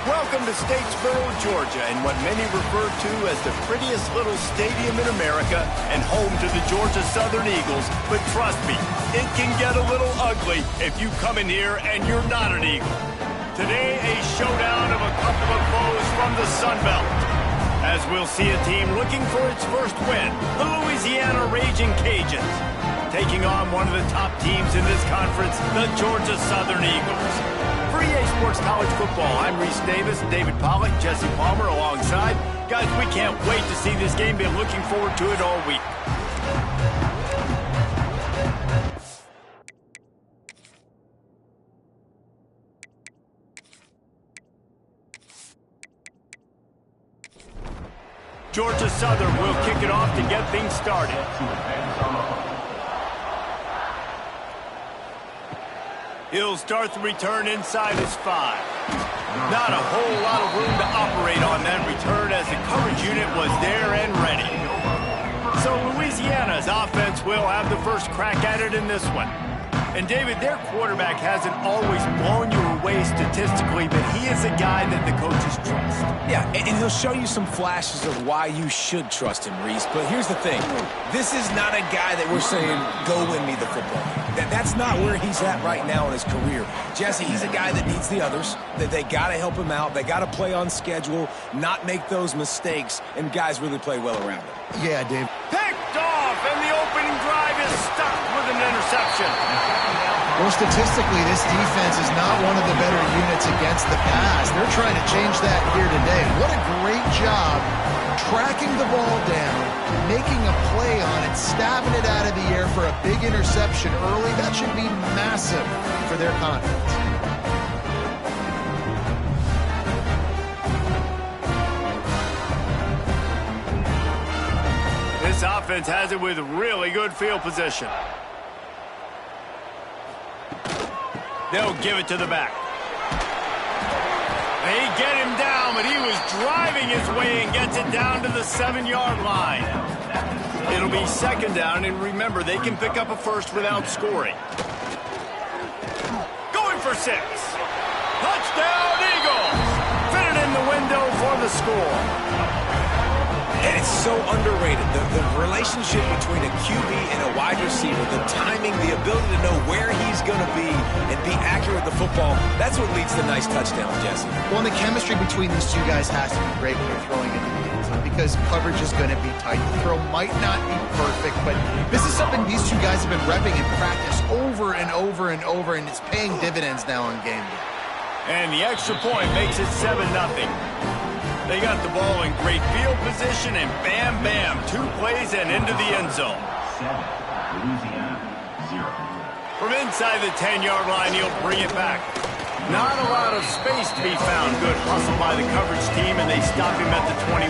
Welcome to Statesboro, Georgia, and what many refer to as the prettiest little stadium in America and home to the Georgia Southern Eagles. But trust me, it can get a little ugly if you come in here and you're not an Eagle. Today, a showdown of a couple of foes from the Sun Belt, as we'll see a team looking for its first win, the Louisiana Raging Cajuns, taking on one of the top teams in this conference, the Georgia Southern Eagles. For EA Sports College Football, I'm Reese Davis, David Pollack, Jesse Palmer alongside. Guys, we can't wait to see this game. Been looking forward to it all week. Georgia Southern will kick it off to get things started. He'll start the return inside his 5. Not a whole lot of room to operate on that return as the coverage unit was there and ready. So Louisiana's offense will have the first crack at it in this one. And David, their quarterback hasn't always blown you away statistically, but he is a guy that the coaches trust. Yeah, and he'll show you some flashes of why you should trust him, Reese. But here's the thing. This is not a guy that we're saying, go win me the football game. That's not where he's at right now in his career. Jesse, he's a guy that needs the others, that they got to help him out. They got to play on schedule, not make those mistakes, and guys really play well around him. Yeah, Dave. Picked off, and the opening drive is stopped with an interception. Well, statistically, this defense is not one of the better units against the pass. They're trying to change that here today. What a great job tracking the ball down, making a play on it, stabbing it out of the air for a big interception early. That should be massive for their confidence. This offense has it with really good field position. They'll give it to the back. They get him down, but he was driving his way and gets it down to the 7-yard line. It'll be second down, and remember, they can pick up a first without scoring. Going for 6. Touchdown, Eagles! Fitted in the window for the score. And it's so underrated. The relationship between a QB and a wide receiver, the timing, the ability to know where he's going to be and be accurate with the football, that's what leads to nice touchdowns, Jesse. Well, and the chemistry between these two guys has to be great when you're throwing into the end zone because coverage is going to be tight. The throw might not be perfect, but this is something these two guys have been repping in practice over and over and over, and it's paying dividends now on game day. And the extra point makes it 7-0. They got the ball in great field position, and bam, bam, 2 plays and into the end zone. 7, Louisiana, 0. From inside the 10-yard line, he'll bring it back. Not a lot of space to be found. Good hustle by the coverage team, and they stop him at the 21.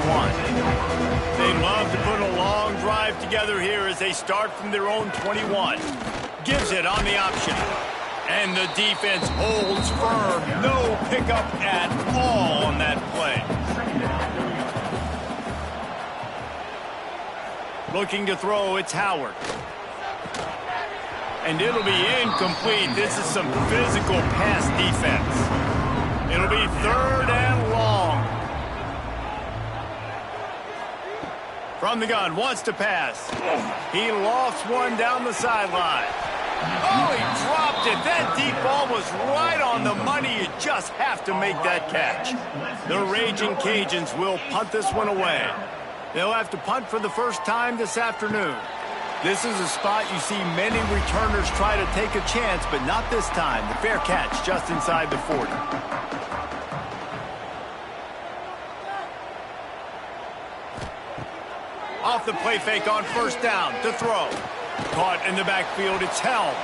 They love to put a long drive together here as they start from their own 21. Gives it on the option. And the defense holds firm. No pickup at all on that play. Looking to throw, it's Howard. And it'll be incomplete. This is some physical pass defense. It'll be 3rd and long. From the gun, wants to pass. He lofts one down the sideline. Oh, he dropped it. That deep ball was right on the money. You just have to make that catch. The Raging Cajuns will punt this one away. They'll have to punt for the first time this afternoon. This is a spot you see many returners try to take a chance, but not this time. The fair catch just inside the 40. Off the play fake on first down to throw. Caught in the backfield, it's Helms.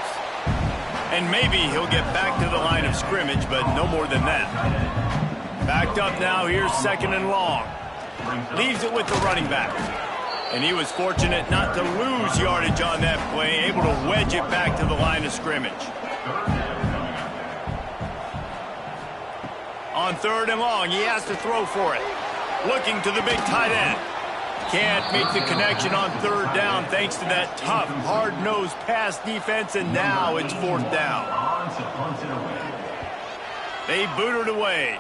And maybe he'll get back to the line of scrimmage, but no more than that. Backed up now, here's 2nd and long. Leaves it with the running back. And he was fortunate not to lose yardage on that play, able to wedge it back to the line of scrimmage. On 3rd and long, he has to throw for it. Looking to the big tight end. Can't make the connection on 3rd down thanks to that tough, hard-nosed pass defense, and now it's 4th down. They boot it away.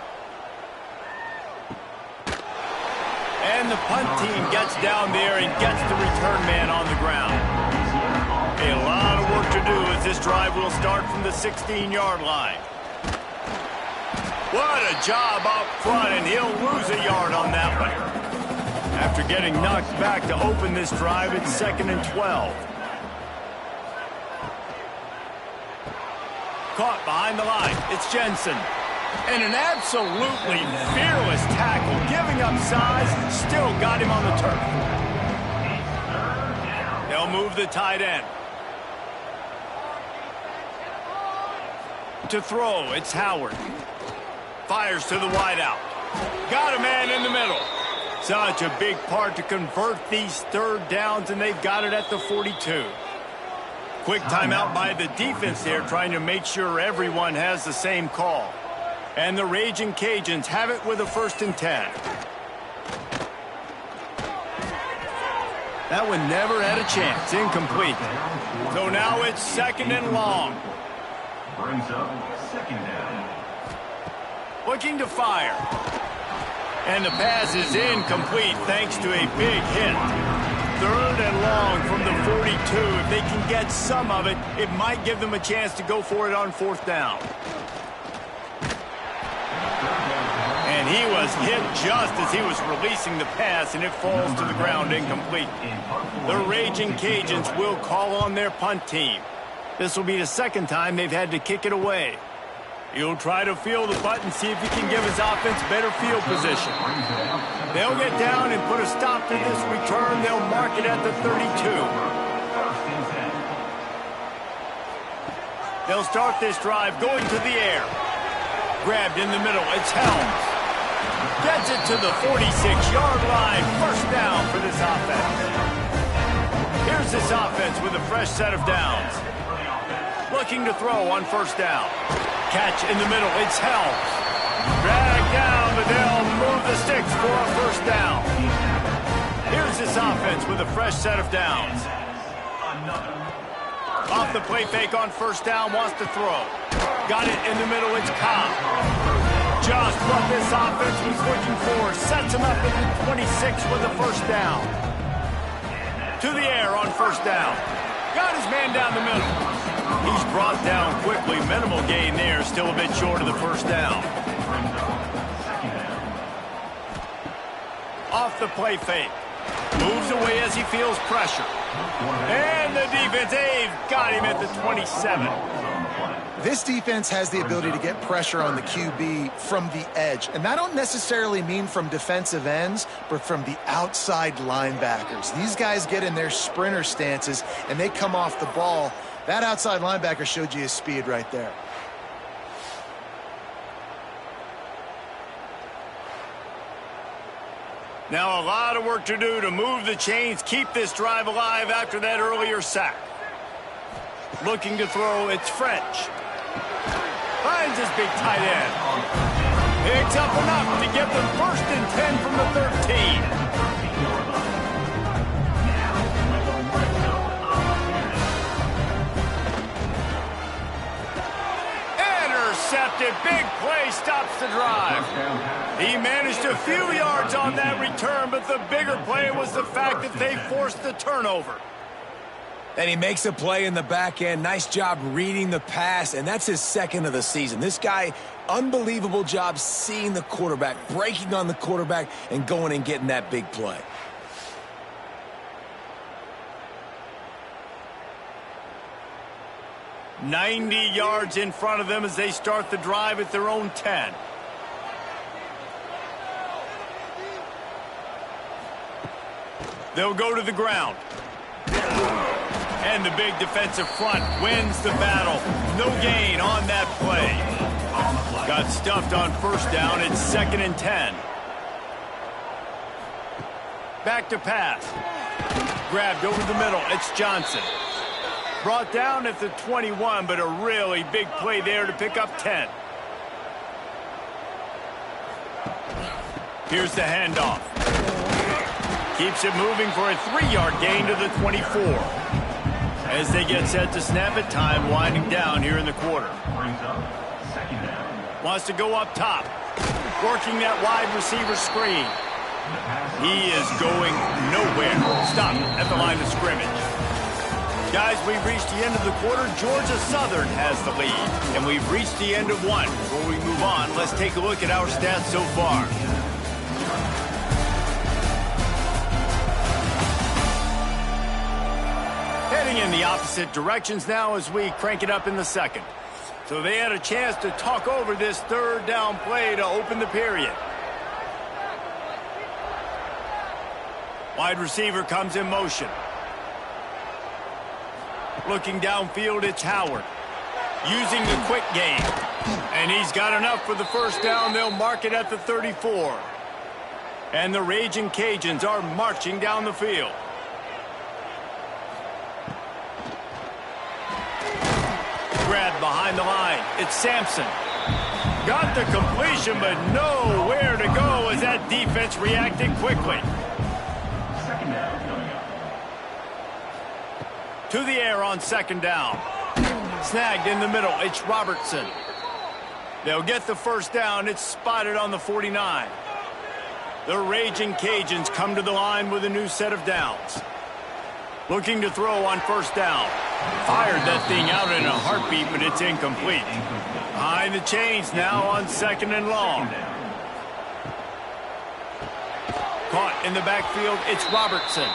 And the punt team gets down there and gets the return man on the ground. A lot of work to do as this drive will start from the 16-yard line. What a job up front, and he'll lose a yard on that one. After getting knocked back to open this drive, it's 2nd and 12. Caught behind the line. It's Jensen. And an absolutely fearless tackle, giving up size, still got him on the turf. They'll move the tight end. To throw, it's Howard. Fires to the wideout. Got a man in the middle. Such a big part to convert these third downs, and they've got it at the 42. Quick timeout by the defense there, trying to make sure everyone has the same call. And the Raging Cajuns have it with a 1st and 10. That one never had a chance. Incomplete. So now it's 2nd and long. Brings up 2nd down. Looking to fire. And the pass is incomplete thanks to a big hit. 3rd and long from the 42. If they can get some of it, it might give them a chance to go for it on 4th down. And he was hit just as he was releasing the pass, and it falls to the ground incomplete. The Raging Cajuns will call on their punt team. This will be the 2nd time they've had to kick it away. He'll try to feel the punt and see if he can give his offense better field position. They'll get down and put a stop to this return. They'll mark it at the 32. They'll start this drive going to the air. Grabbed in the middle. It's Helms. Gets it to the 46-yard line. 1st down for this offense. Here's this offense with a fresh set of downs. Looking to throw on 1st down. Catch in the middle. It's Helms. Dragged down, but they'll move the sticks for a 1st down. Here's this offense with a fresh set of downs. Off the play fake on 1st down, wants to throw. Got it in the middle. It's Cobb. Just what this offense was looking for. Sets him up at the 26 with a 1st down. To the air on 1st down. Got his man down the middle. He's brought down quickly. Minimal gain there. Still a bit short of the 1st down. Off the play fake. Moves away as he feels pressure. And the defense, they've got him at the 27. This defense has the ability to get pressure on the QB from the edge. And I don't necessarily mean from defensive ends, but from the outside linebackers. These guys get in their sprinter stances, and they come off the ball. That outside linebacker showed you his speed right there. Now a lot of work to do to move the chains, keep this drive alive after that earlier sack. Looking to throw, it's French. Finds his big tight end. Picks up enough to get them 1st and 10 from the 13. Intercepted. Big play stops the drive. He managed a few yards on that return, but the bigger play was the fact that they forced the turnover. And he makes a play in the back end. Nice job reading the pass, and that's his 2nd of the season. This guy, unbelievable job seeing the quarterback, breaking on the quarterback, and going and getting that big play. "90 yards in front of them as they start the drive at their own 10. They'll go to the ground. And the big defensive front wins the battle. No gain on that play. Got stuffed on 1st down. It's 2nd and 10. Back to pass. Grabbed over the middle. It's Johnson. Brought down at the 21, but a really big play there to pick up 10. Here's the handoff. Keeps it moving for a 3-yard gain to the 24. As they get set to snap it, time winding down here in the quarter. Brings up 2nd down. Wants to go up top. Working that wide receiver screen. He is going nowhere. Stop at the line of scrimmage. Guys, we've reached the end of the quarter. Georgia Southern has the lead, and we've reached the end of one. Before we move on, let's take a look at our stats so far. Heading in the opposite directions now as we crank it up in the second. So they had a chance to talk over this third down play to open the period. Wide receiver comes in motion. Looking downfield, it's Howard. Using the quick game. And he's got enough for the first down. They'll mark it at the 34. And the Raging Cajuns are marching down the field. Grab behind the line. It's Sampson. Got the completion, but nowhere to go as that defense reacted quickly. Second down coming up. To the air on second down. Snagged in the middle. It's Robertson. They'll get the first down. It's spotted on the 49. The Raging Cajuns come to the line with a new set of downs. Looking to throw on first down. Fired that thing out in a heartbeat, but it's incomplete. Behind the chains now on second and long. Caught in the backfield, it's Robertson.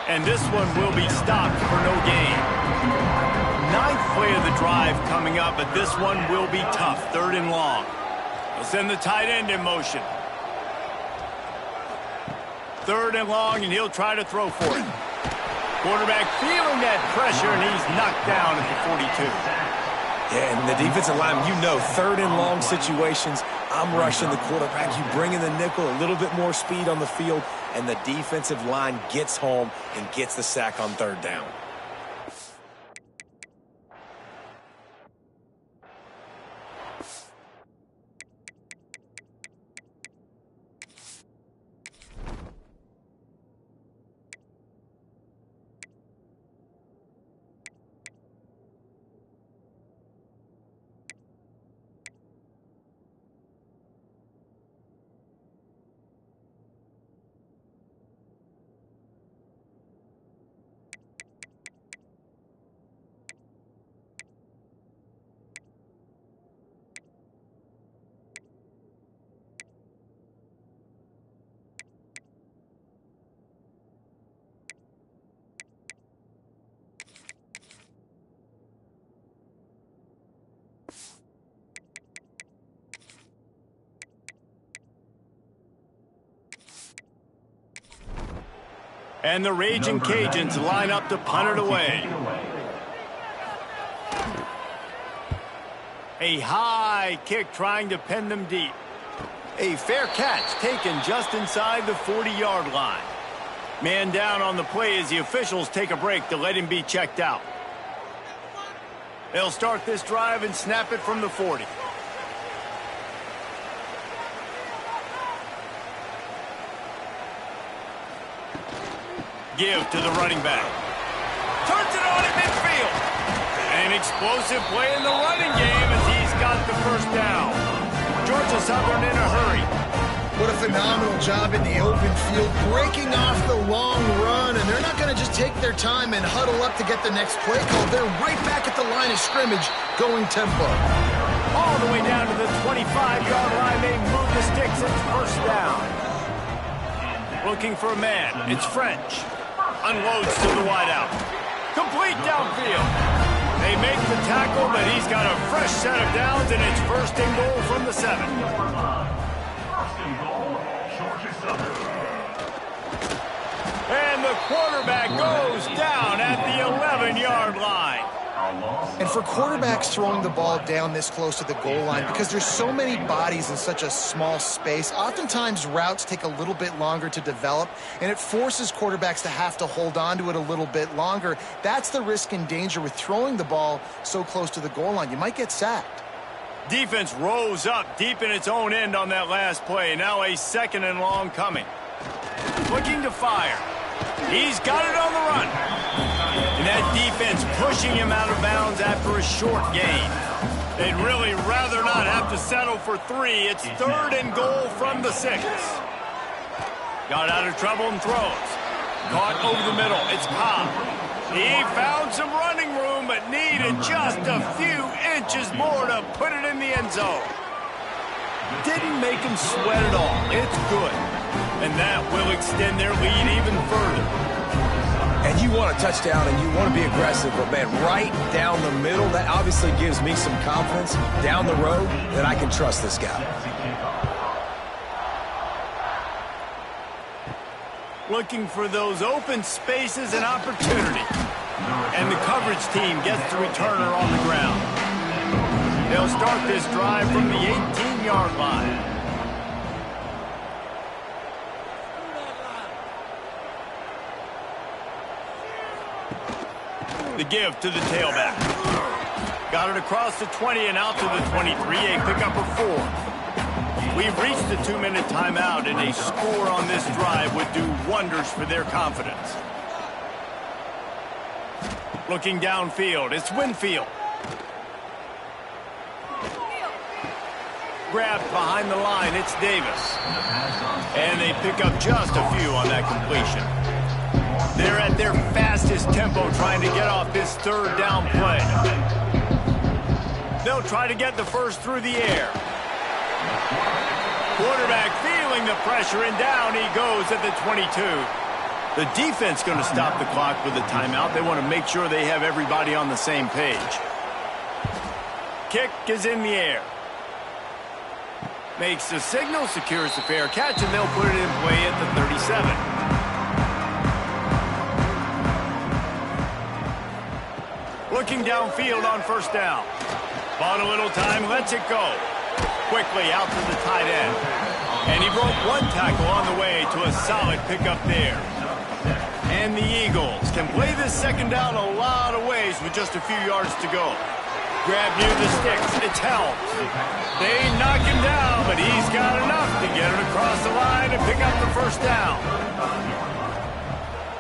And this one will be stopped for no gain. Ninth play of the drive coming up, but this one will be tough. Third and long. They'll send the tight end in motion. Third and long, and he'll try to throw for it. Quarterback feeling that pressure, and he's knocked down at the 42. Yeah, and the defensive line, you know, third and long situations, I'm rushing the quarterback. You bring in the nickel, a little bit more speed on the field, and the defensive line gets home and gets the sack on third down. And the Raging Cajuns line up to punt it away. A high kick trying to pin them deep. A fair catch taken just inside the 40-yard line. Man down on the play as the officials take a break to let him be checked out. They'll start this drive and snap it from the 40. Give to the running back. Turns it on at midfield. An explosive play in the running game as he's got the first down. Georgia Southern in a hurry. What a phenomenal job in the open field, breaking off the long run, and they're not going to just take their time and huddle up to get the next play call. They're right back at the line of scrimmage, going tempo. All the way down to the 25-yard line, they move the sticks. It's first down. Looking for a man. It's French. Unloads to the wideout. Complete downfield. They make the tackle, but he's got a fresh set of downs, and it's first and goal from the 7. First and goal, Georgia Southern. And the quarterback goes down at the 11-yard line. And for quarterbacks throwing the ball down this close to the goal line, because there's so many bodies in such a small space, oftentimes routes take a little bit longer to develop, and it forces quarterbacks to have to hold on to it a little bit longer. That's the risk and danger with throwing the ball so close to the goal line. You might get sacked. Defense rose up deep in its own end on that last play. Now a second and long coming. Looking to fire. He's got it on the run. And that defense pushing him out of bounds after a short gain. They'd really rather not have to settle for 3. It's third and goal from the 6. Got out of trouble and throws. Caught over the middle. It's Cobb. He found some running room, but needed just a few inches more to put it in the end zone. Didn't make him sweat at all. It's good. And that will extend their lead even further. And you want a touchdown and you want to be aggressive, but man, right down the middle, that obviously gives me some confidence down the road that I can trust this guy. Looking for those open spaces and opportunity. And the coverage team gets the returner on the ground. They'll start this drive from the 18-yard line. The give to the tailback. Got it across the 20 and out to the 23, a pickup of 4. We've reached the 2-minute timeout, and a score on this drive would do wonders for their confidence. Looking downfield, it's Winfield. Grabbed behind the line, it's Davis. And they pick up just a few on that completion. They're at their fastest tempo trying to get off this third down play. They'll try to get the first through the air. Quarterback feeling the pressure, and down he goes at the 22. The defense going to stop the clock with a timeout. They want to make sure they have everybody on the same page. Kick is in the air. Makes the signal, secures the fair catch, and they'll put it in play at the 37. Looking downfield on first down. Bought a little time, lets it go. Quickly out to the tight end. And he broke one tackle on the way to a solid pickup there. And the Eagles can play this second down a lot of ways with just a few yards to go. Grab near the sticks, it's held. They knock him down, but he's got enough to get it across the line and pick up the first down.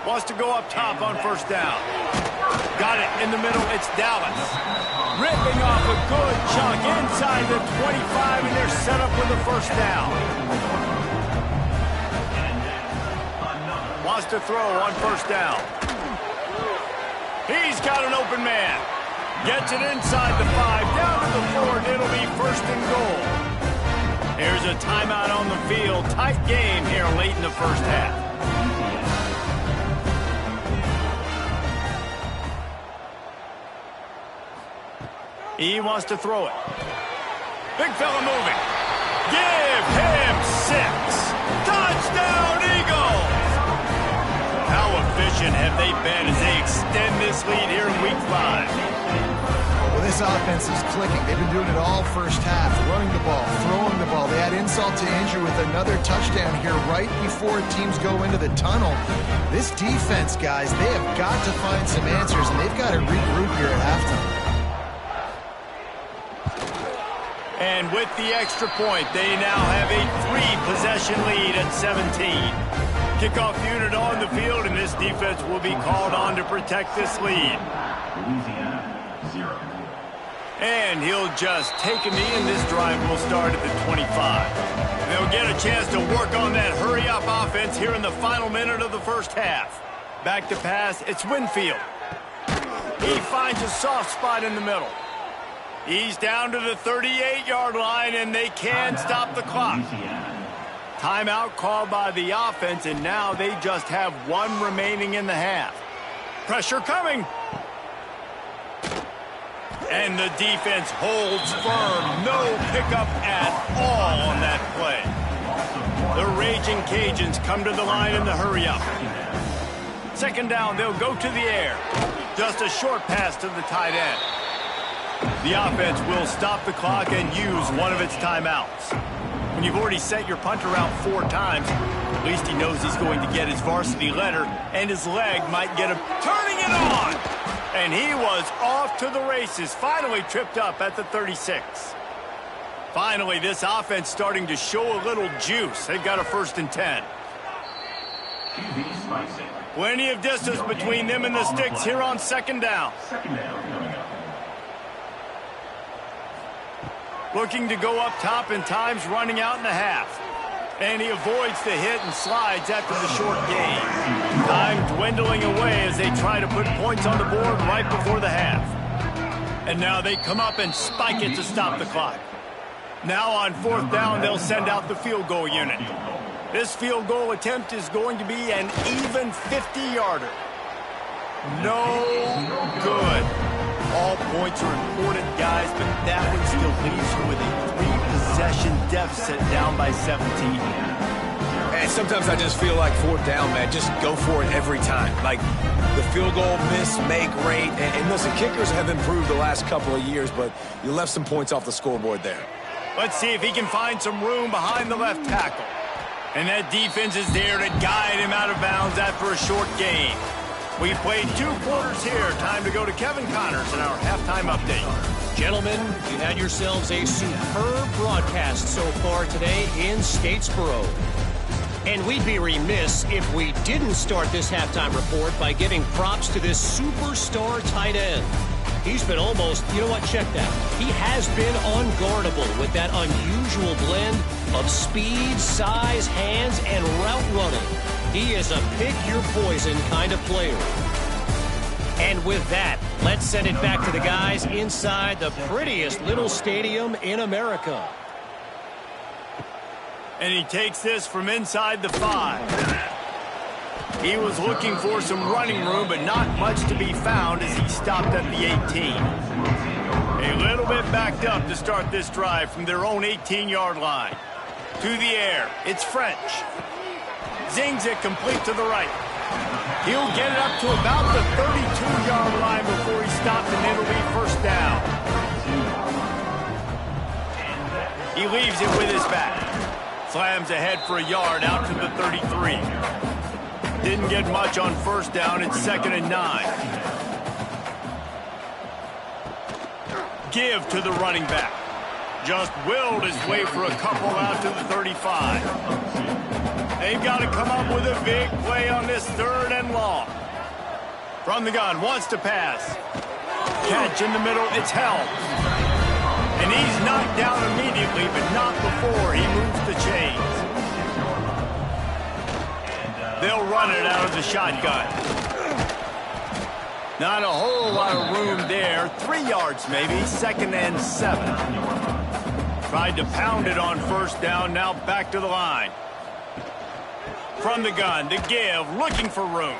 Wants to go up top on first down. Got it in the middle, it's Dallas. Ripping off a good chunk inside the 25, and they're set up with the first down. Wants to throw on first down. He's got an open man. Gets it inside the 5, down to the 4, and it'll be first and goal. Here's a timeout on the field. Tight game here late in the first half. He wants to throw it. Big fella moving. Give him 6. Touchdown, Eagles! How efficient have they been as they extend this lead here in Week 5? Well, this offense is clicking. They've been doing it all first half. Running the ball, throwing the ball. They add insult to injury with another touchdown here right before teams go into the tunnel. This defense, guys, they have got to find some answers, and they've got to regroup here at halftime. And with the extra point, they now have a 3-possession lead at 17. Kickoff unit on the field, and this defense will be called on to protect this lead. Louisiana, 0. And he'll just take a knee, and this drive will start at the 25. They'll get a chance to work on that hurry-up offense here in the final minute of the first half. Back to pass, it's Winfield. He finds a soft spot in the middle. He's down to the 38-yard line, and they can stop the clock. Timeout called by the offense, and now they just have 1 remaining in the half. Pressure coming. And the defense holds firm. No pickup at all on that play. The Raging Cajuns come to the line in the hurry-up. Second down, they'll go to the air. Just a short pass to the tight end. The offense will stop the clock and use one of its timeouts. When you've already set your punter out 4 times, at least he knows he's going to get his varsity letter, and his leg might get him turning it on. And he was off to the races, finally tripped up at the 36. Finally, this offense starting to show a little juice. They've got a 1st and 10. Plenty of distance between them and the sticks here on second down. Looking to go up top, and time's running out in the half. And he avoids the hit and slides after the short gain. Time dwindling away as they try to put points on the board right before the half. And now they come up and spike it to stop the clock. Now on 4th down, they'll send out the field goal unit. This field goal attempt is going to be an even 50-yarder. No good. All points are important, guys, but that one still leaves you with a 3-possession deficit down by 17. And sometimes I just feel like 4th down, man, just go for it every time. Like the field goal miss, make rate. And listen, kickers have improved the last couple of years, but you left some points off the scoreboard there. Let's see if he can find some room behind the left tackle. And that defense is there to guide him out of bounds after a short gain. We've played 2 quarters here. Time to go to Kevin Connors in our halftime update. Gentlemen, you had yourselves a superb broadcast so far today in Statesboro. And we'd be remiss if we didn't start this halftime report by giving props to this superstar tight end. He's been almost, you know what, check that. He has been unguardable with that unusual blend of speed, size, hands, and route running. He is a pick-your-poison kind of player. And with that, let's send it back to the guys inside the prettiest little stadium in America. And he takes this from inside the 5. He was looking for some running room, but not much to be found as he stopped at the 18. A little bit backed up to start this drive from their own 18-yard line. To the air, it's French. Zings it complete to the right. He'll get it up to about the 32-yard line before he stops, and it'll be 1st down. He leaves it with his back. Slams ahead for a yard out to the 33. Didn't get much on 1st down. It's 2nd and 9. Give to the running back. Just willed his way for a couple out to the 35. They've got to come up with a big play on this 3rd and long. From the gun, wants to pass. Catch in the middle, it's held. And he's knocked down immediately, but not before he moves the chains. They'll run it out of the shotgun. Not a whole lot of room there. 3 yards maybe, 2nd and 7. Tried to pound it on 1st down, now back to the line. From the gun, the give, looking for room.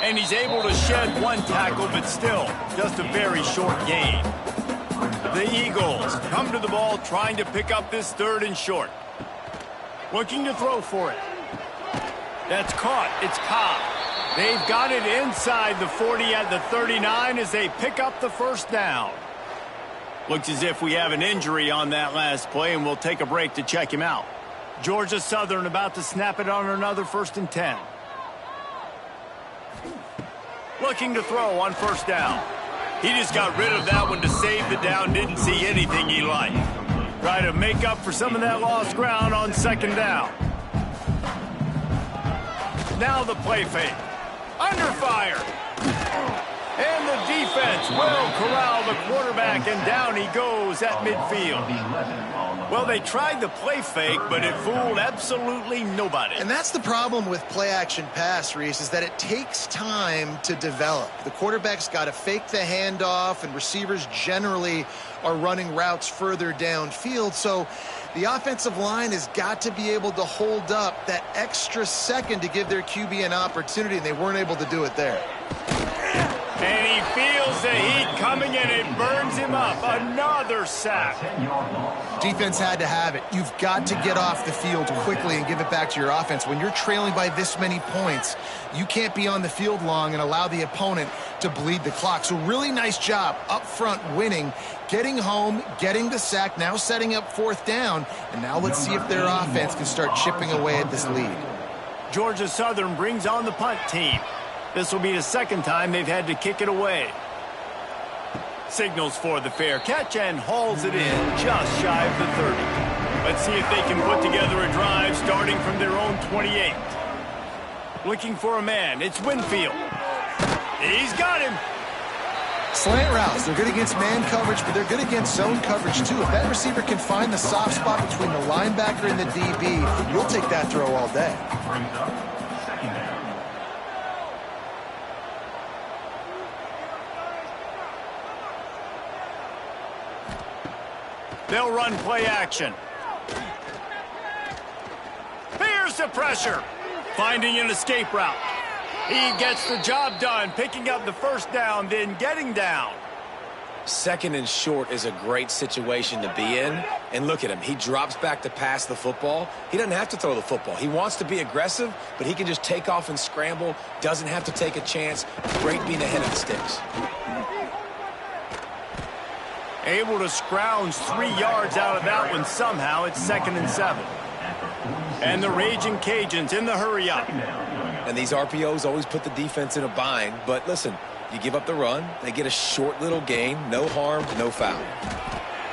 And he's able to shed 1 tackle, but still, just a very short gain. The Eagles come to the ball, trying to pick up this 3rd and short. Looking to throw for it. That's caught. It's Cobb. They've got it inside the 40 at the 39 as they pick up the 1st down. Looks as if we have an injury on that last play, and we'll take a break to check him out. Georgia Southern about to snap it on another 1st and 10. Looking to throw on 1st down. He just got rid of that one to save the down. Didn't see anything he liked. Try to make up for some of that lost ground on 2nd down. Now the play fake. Under fire. And the defense will corral the quarterback, and down he goes at midfield. Well, they tried the play fake, but it fooled absolutely nobody. And that's the problem with play-action pass, Reese, is that it takes time to develop. The quarterback's got to fake the handoff, and receivers generally are running routes further downfield. So the offensive line has got to be able to hold up that extra second to give their QB an opportunity, and they weren't able to do it there. And he feels the heat coming, and it burns him up. Another sack. Defense had to have it. You've got to get off the field quickly and give it back to your offense. When you're trailing by this many points, you can't be on the field long and allow the opponent to bleed the clock. So really nice job up front winning, getting home, getting the sack, now setting up 4th down. And now let's see if their offense can start chipping away at this lead. Georgia Southern brings on the punt team. This will be the 2nd time they've had to kick it away. Signals for the fair catch and hauls it in just shy of the 30. Let's see if they can put together a drive starting from their own 28. Looking for a man. It's Winfield. He's got him. Slant routes, they're good against man coverage, but they're good against zone coverage too. If that receiver can find the soft spot between the linebacker and the DB, you'll take that throw all day. Brings up second down. They'll run play action. Here's the pressure. Finding an escape route. He gets the job done, picking up the first down, then getting down. Second and short is a great situation to be in. And look at him. He drops back to pass the football. He doesn't have to throw the football. He wants to be aggressive, but he can just take off and scramble. Doesn't have to take a chance. Great being ahead of the sticks. Able to scrounge 3 yards out of that one somehow. It's 2nd and 7. And the Raging Cajuns in the hurry up. And these RPOs always put the defense in a bind. But listen, you give up the run, they get a short little gain. No harm, no foul.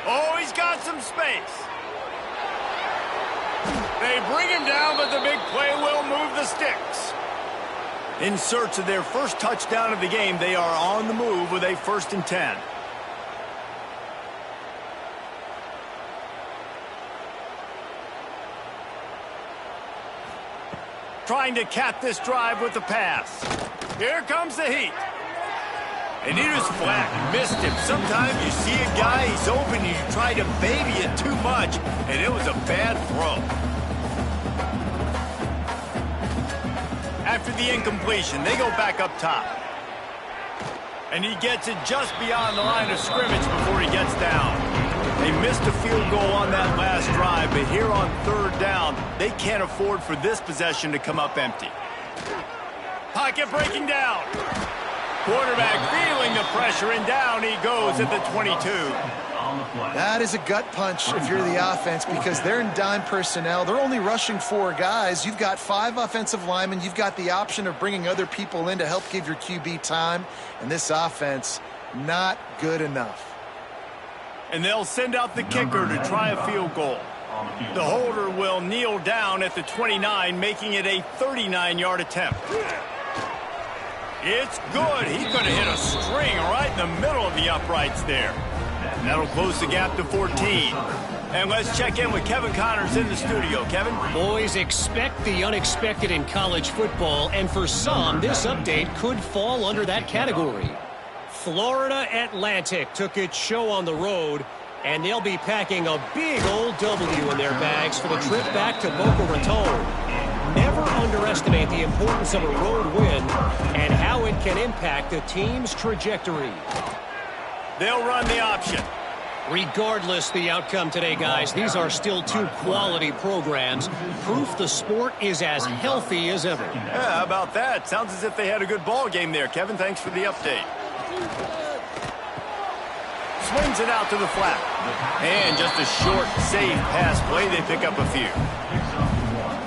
Oh, he's got some space. They bring him down, but the big play will move the sticks. In search of their first touchdown of the game, they are on the move with a 1st and 10. Trying to cap this drive with the pass. Here comes the heat. And he was flat, missed him. Sometimes you see a guy, he's open, and you try to baby it too much, and it was a bad throw. After the incompletion, they go back up top. And he gets it just beyond the line of scrimmage before he gets down. They missed a field goal on that last drive, but here on 3rd down, they can't afford for this possession to come up empty. Pocket breaking down. Quarterback feeling the pressure, and down he goes at the 22. That is a gut punch if you're the offense, because they're in dime personnel. They're only rushing 4 guys. You've got 5 offensive linemen. You've got the option of bringing other people in to help give your QB time. And this offense, not good enough. And they'll send out the kicker to try a field goal. The holder will kneel down at the 29, making it a 39-yard attempt. It's good. He could have hit a string right in the middle of the uprights there. That'll close the gap to 14. And let's check in with Kevin Connors in the studio. Kevin? Boys, expect the unexpected in college football, and for some, this update could fall under that category. Florida Atlantic took its show on the road, and they'll be packing a big old W in their bags for the trip back to Boca Raton. Never underestimate the importance of a road win and how it can impact a team's trajectory. They'll run the option. Regardless the outcome today, guys, these are still 2 quality programs. Proof the sport is as healthy as ever. Yeah, how about that? Sounds as if they had a good ball game there, Kevin. Thanks for the update. Swings it out to the flat. And just a short, safe pass play. They pick up a few.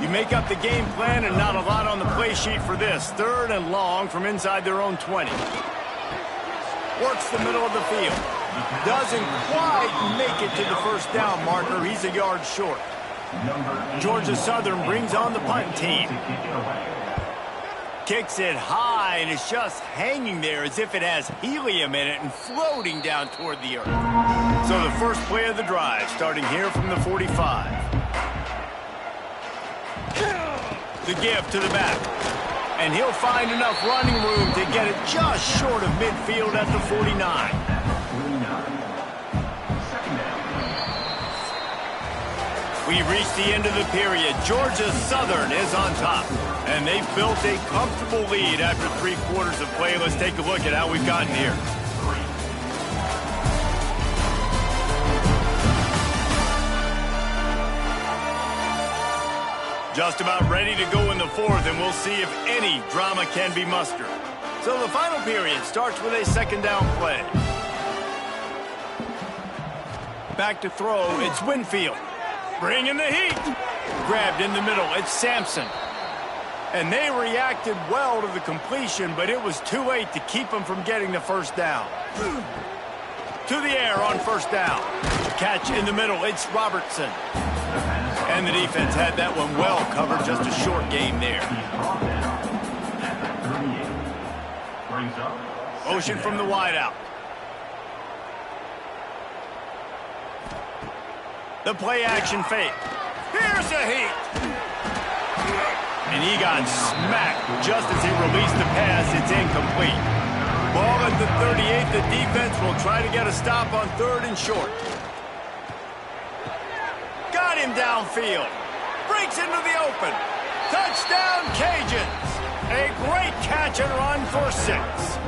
You make up the game plan and not a lot on the play sheet for this. 3rd and long from inside their own 20. Works the middle of the field. Doesn't quite make it to the 1st down marker. He's a yard short. Georgia Southern brings on the punt team. Kicks it high, and it's just hanging there as if it has helium in it and floating down toward the earth. So the first play of the drive, starting here from the 45. The give to the back. And he'll find enough running room to get it just short of midfield at the 49. We've reached the end of the period. Georgia Southern is on top. And they've built a comfortable lead after 3 quarters of play. Let's take a look at how we've gotten here. Just about ready to go in the 4th, and we'll see if any drama can be mustered. So the final period starts with a 2nd down play. Back to throw, it's Winfield. Bringing the heat. Grabbed in the middle, it's Sampson. And they reacted well to the completion, but it was too late to keep them from getting the 1st down. To the air on 1st down. Catch in the middle, it's Robertson. And the defense had that one well covered, just a short game there. Motion from the wideout. The play action fake. Here's a heat. And he got smacked just as he released the pass. It's incomplete. Ball at the 38. The defense will try to get a stop on 3rd and short. Got him downfield. Breaks into the open. Touchdown, Cajuns. A great catch and run for 6.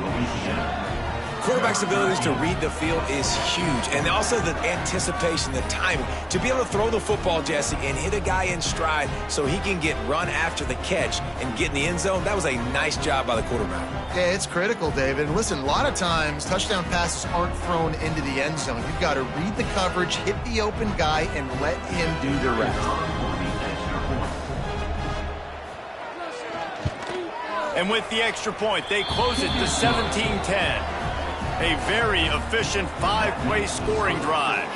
Quarterback's abilities to read the field is huge, and also the anticipation, the timing. To be able to throw the football, Jesse, and hit a guy in stride so he can get run after the catch and get in the end zone, that was a nice job by the quarterback. Yeah, it's critical, David. And listen, a lot of times touchdown passes aren't thrown into the end zone. You've got to read the coverage, hit the open guy, and let him do the rest. And with the extra point, they close it to 17-10. A very efficient 5-play scoring drive.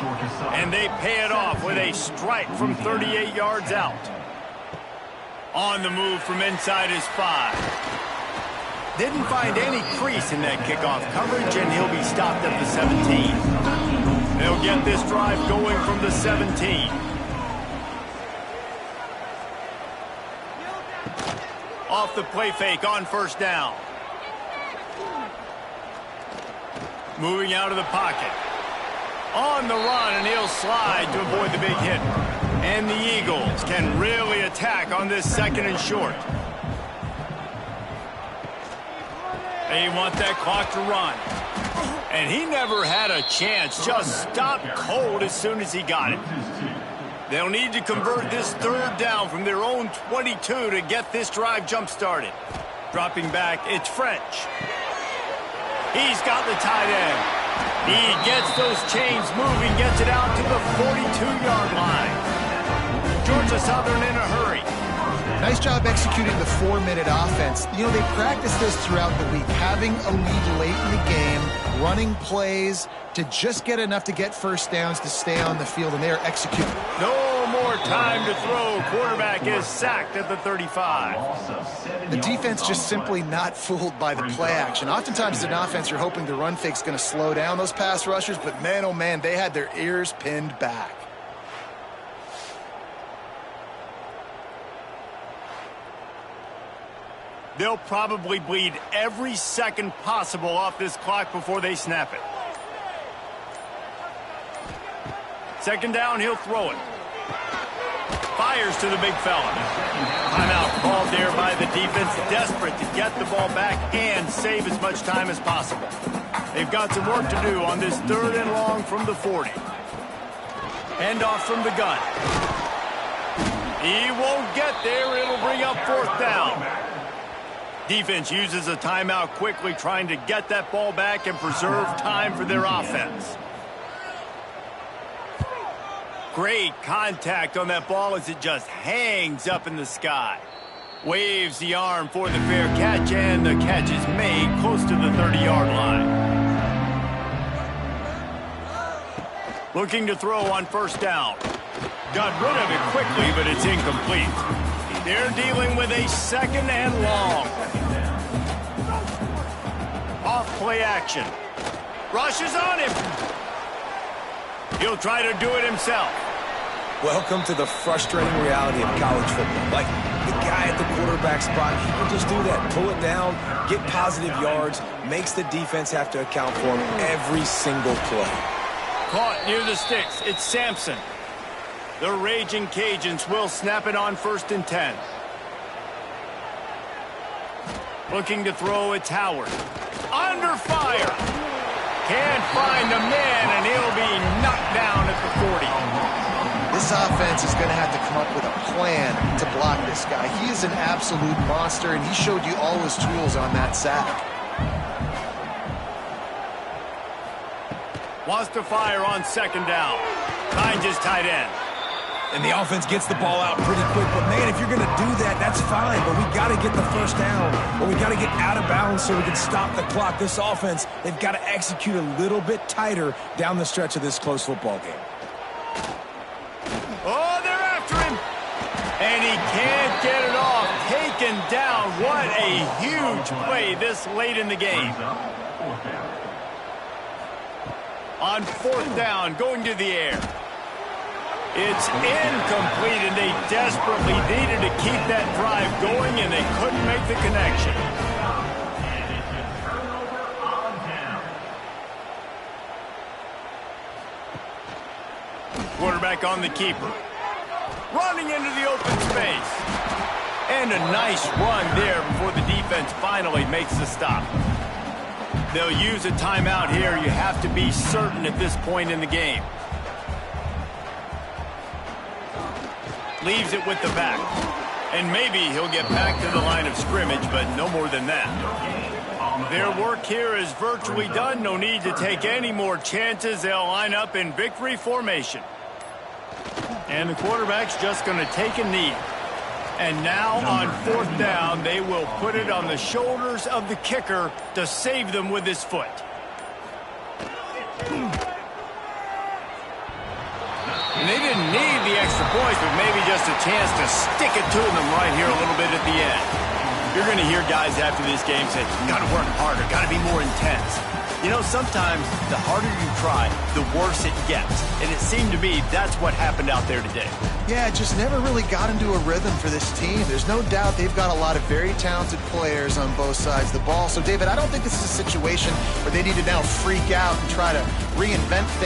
And they pay it off with a strike from 38 yards out. On the move from inside his 5. Didn't find any crease in that kickoff coverage, and he'll be stopped at the 17. They'll get this drive going from the 17. Off the play fake on 1st down. Moving out of the pocket. On the run, and he'll slide to avoid the big hit. And the Eagles can really attack on this 2nd and short. They want that clock to run. And he never had a chance. Just stopped cold as soon as he got it. They'll need to convert this 3rd down from their own 22 to get this drive jump-started. Dropping back, it's French. He's got the tight end. He gets those chains moving, gets it out to the 42-yard line. Georgia Southern in a hurry. Nice job executing the 4-minute offense. You know, they practice this throughout the week, having a lead late in the game, running plays to just get enough to get 1st downs to stay on the field, and they are executing. No more time to throw. Quarterback is sacked at the 35. The defense just simply not fooled by the play action. Oftentimes as an offense, you're hoping the run fake's going to slow down those pass rushers, but man, oh man, they had their ears pinned back. They'll probably bleed every second possible off this clock before they snap it. 2nd down, he'll throw it. Fires to the big fella. Timeout called there by the defense, desperate to get the ball back and save as much time as possible. They've got some work to do on this 3rd and long from the 40. Handoff from the gun. He won't get there. It'll bring up 4th down. Defense uses a timeout quickly, trying to get that ball back and preserve time for their offense. Great contact on that ball as it just hangs up in the sky. Waves the arm for the fair catch, and the catch is made close to the 30-yard line. Looking to throw on 1st down. Got rid of it quickly, but it's incomplete. They're dealing with a 2nd and long. Off play action. Rushes on him. He'll try to do it himself. Welcome to the frustrating reality of college football. Like, the guy at the quarterback spot, he can just do that. Pull it down, get positive yards, makes the defense have to account for him every single play. Caught near the sticks. It's Sampson. The Raging Cajuns will snap it on 1st and 10. Looking to throw, it's Howard. Under fire. Can't find the man, and he'll be knocked down at the 40. This offense is going to have to come up with a plan to block this guy. He is an absolute monster, and he showed you all his tools on that sack. Wants to fire on 2nd down. Finds his tight end. And the offense gets the ball out pretty quick. But, man, if you're going to do that, that's fine. But we got to get the 1st down. Or we got to get out of bounds so we can stop the clock. This offense, they've got to execute a little bit tighter down the stretch of this close football game. Oh, they're after him. And he can't get it off. Taken down. What a huge play this late in the game. On 4th down, going to the air. It's incomplete, and they desperately needed to keep that drive going, and they couldn't make the connection. Quarterback on the keeper. Running into the open space. And a nice run there before the defense finally makes the stop. They'll use a timeout here. You have to be certain at this point in the game. Leaves it with the back. And maybe he'll get back to the line of scrimmage, but no more than that. Their work here is virtually done. No need to take any more chances. They'll line up in victory formation. And the quarterback's just going to take a knee. And now on fourth down, they will put it on the shoulders of the kicker to save them with his foot. And they didn't need the extra points, but maybe just a chance to stick it to them right here a little bit at the end. You're going to hear guys after this game say, got to work harder, got to be more intense. You know, sometimes the harder you try, the worse it gets. And it seemed to me that's what happened out there today. Yeah, it just never really got into a rhythm for this team. There's no doubt they've got a lot of very talented players on both sides of the ball. So, David, I don't think this is a situation where they need to now freak out and try to reinvent things.